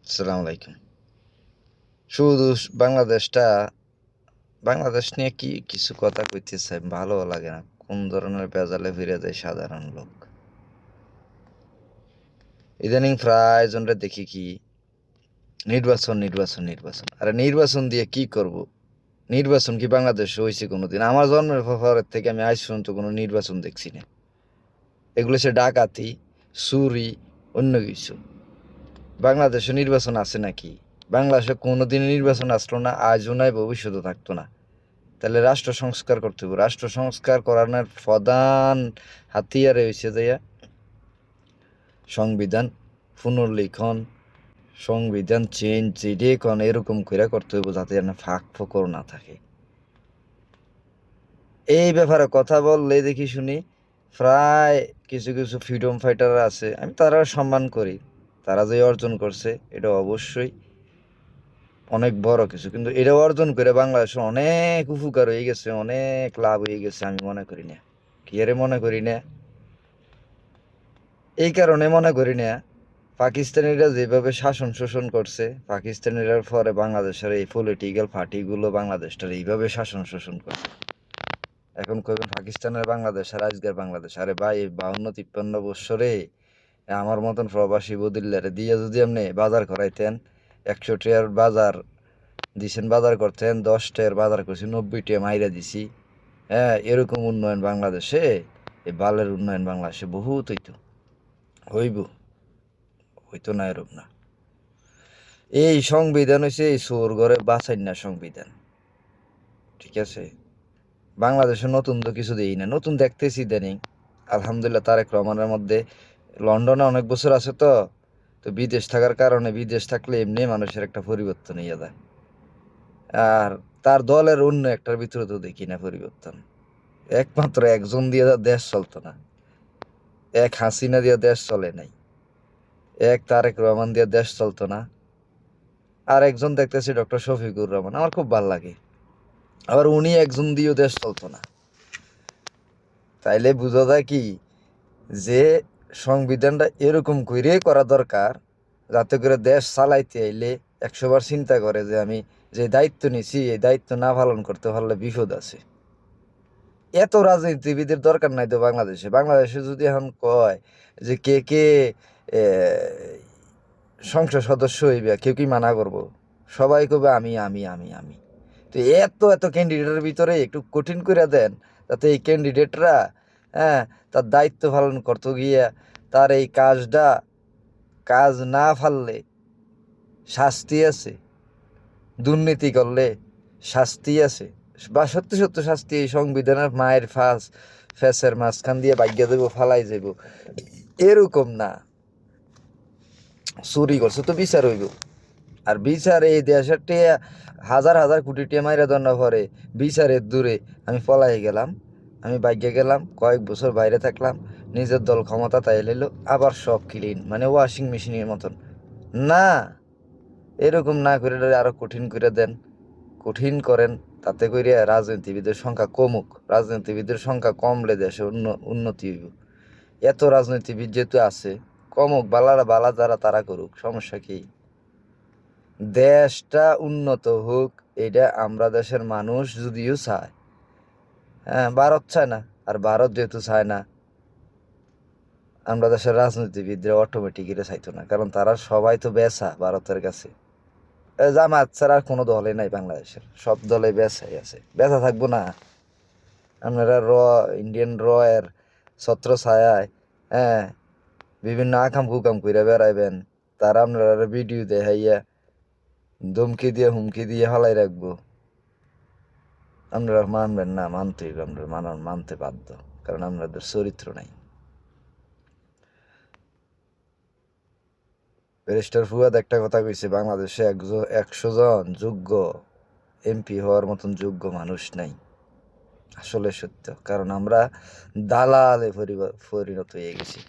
আসসালামু আলাইকুম। শুধু বাংলাদেশ নিয়ে কি কিছু কথা কইতে চাই, ভালো লাগে না। কোন ধরনের ভেজালে ফিরে যায় সাধারণ লোক। ইদানিং প্রায় জনরে দেখি কি নির্বাচন নির্বাচন নির্বাচন। আরে নির্বাচন দিয়ে কি করব? নির্বাচন কি বাংলাদেশে হয়েছে কোনোদিন? আমার জন্মের পরের থেকে আমি আজ পর্যন্ত কোনো নির্বাচন দেখছি না। এগুলো সে ডাকাতি, চুরি, অন্য কিছু। বাংলাদেশে নির্বাচন আছে নাকি? বাংলাদেশে কোনোদিন নির্বাচন আসলো না, আজও নাই, ভবিষ্যতে থাকতো না। তাহলে রাষ্ট্র সংস্কার করতে হবে। রাষ্ট্র সংস্কার করানোর প্রধান হাতিয়ারে হয়েছে যে সংবিধান পুনর্লিখন, সংবিধান চেঞ্জ, যেটা এরকম করে করতে হবে যাতে যেন ফাঁক ফোকর না থাকে। এই ব্যাপারে কথা বললে দেখি শুনি প্রায় কিছু কিছু ফ্রিডম ফাইটার আছে, আমি তারা সম্মান করি। তারা যে অর্জন করছে এটা অবশ্যই অনেক বড় কিছু, কিন্তু এটা অর্জন করে বাংলাদেশের অনেক উপকার হয়ে গেছে, অনেক লাভ হয়ে গেছে আমি মনে করি না। কি আরে মনে করি না? এই কারণে মনে করি না, পাকিস্তানিরা যেভাবে শাসন শোষণ করছে, পাকিস্তানিরা পরে বাংলাদেশের এই পলিটিক্যাল পার্টিগুলো বাংলাদেশটার এইভাবে শাসন শোষণ করছে। এখন কইবেন পাকিস্তানের বাংলাদেশ আর আজকের বাংলাদেশ, আরে ভাই এই 52-53 বৎসরে আমার মতন প্রবাসী বদিল্লারে দিয়ে যদি আপনি বাজার করাইতেন, 100 টাকার বাজার দিছেন, বাজার করতেন 10 টাকার বাজার করছি, 90 টাকা মাইরা দিছি। হ্যাঁ, এরকম উন্নয়ন বাংলাদেশে, এই বালের উন্নয়ন বাংলাদেশে বহুত হইতো, হইব, হইতো না এরকম না। এই সংবিধান হয়েছে এই চোর ঘরে বাঁচাই না সংবিধান, ঠিক আছে? বাংলাদেশে নতুন তো কিছু দেই না, নতুন দেখতেছি ইদানিং আলহামদুলিল্লাহ তারেক রহমানের মধ্যে। লন্ডনে অনেক বছর আছে তো, তো বিদেশ থাকার কারণে, বিদেশ থাকলে এমনি মানুষের একটা পরিবর্তন হইয়া যায়। আর তার দলের অন্য একটার ভিতরে তো দেখি না পরিবর্তন। একমাত্র একজন দিয়ে দেশ চলতো না, এক হাসিনা দিয়ে দেশ চলে নাই, এক তারেক রহমান দিয়ে দেশ চলতো না, আর একজন দেখতেছি ডক্টর শফিকুর রহমান, আমার খুব ভালো লাগে, আবার উনি একজন দিয়েও দেশ চলতো না। তাইলে বোঝা যায় কি, যে সংবিধানটা এরকম করে করা দরকার যাতে করে দেশ চালাইতে আইলে 100 বার চিন্তা করে যে আমি যে দায়িত্ব নিছি এই দায়িত্ব না পালন করতে পারলে বিপদ আছে। এত রাজনীতিবিদের দরকার নাই তো বাংলাদেশে। বাংলাদেশে যদি এখন কয় যে কে কে এ, সংসদ সদস্য হইবে, কেউ কি মানা করবো? সবাই কবে আমি আমি আমি আমি। তো এত এত ক্যান্ডিডেটের ভিতরে একটু কঠিন করে দেন যাতে এই ক্যান্ডিডেটরা, হ্যাঁ, তার দায়িত্ব পালন করতে গিয়া তার এই কাজ না পারলে শাস্তি আছে, দুর্নীতি করলে শাস্তি আছে, বা সত্য সত্য শাস্তি। এই সংবিধানের মায়ের ফেসের মাঝখান দিয়ে বাইগা দেবো, ফালাই যাব, এরকম না। চুরি করছে তো বিচার হইব। আর বিচার এই দেশের টিয়া হাজার হাজার কোটি টিয়া মাইরা দণ্ড পরে বিচারের দূরে আমি পলাই গেলাম, আমি বাইকে গেলাম, কয়েক বছর বাইরে থাকলাম, নিজের দল ক্ষমতা তাই এলো, আবার সব ক্লিন, মানে ওয়াশিং মেশিনের মতন। না, এরকম না করে আরো কঠিন করে দেন, কঠিন করেন, তাতে করে রাজনীতিবিদের সংখ্যা কমুক। রাজনীতিবিদের সংখ্যা কমলে দেশে উন্নতি হইব। এত রাজনীতিবিদ যেহেতু আছে, কমুক, বালারা বালা যারা তারা করুক, সমস্যা কি? দেশটা উন্নত হোক, এটা আমরা দেশের মানুষ যদিও চায়, হ্যাঁ, ভারত চায় না। আর ভারত যেহেতু চায় না, আমরা দেশের রাজনীতিবিদরা অটোমেটিক এটা চাইতো না, কারণ তারা সবাই তো বেচা ভারতের কাছে। জামাত ছাড়া আর কোনো দলে নাই বাংলাদেশের, সব দলে বেচাই আছে, বেচা থাকবো না? আপনারা ইন্ডিয়ান এর ছত্র ছায়ায়, হ্যাঁ, বিভিন্ন আকাম কুকাম কইরা বেড়াইবেন, তারা আপনারা ভিডিও দেখাইয়া ধমকি দিয়ে হুমকি দিয়ে হালাই রাখবো, আপনারা মানবেন না? মানতেই আমরা মানতে বাধ্য, কারণ আমাদের চরিত্র নাই। ব্যারিস্টার ফুয়াদ একটা কথা কইছে, বাংলাদেশে 100 জন যোগ্য এমপি হওয়ার মতন যোগ্য মানুষ নাই। আসলে সত্য, কারণ আমরা দালালে পরিণত হয়ে গেছি।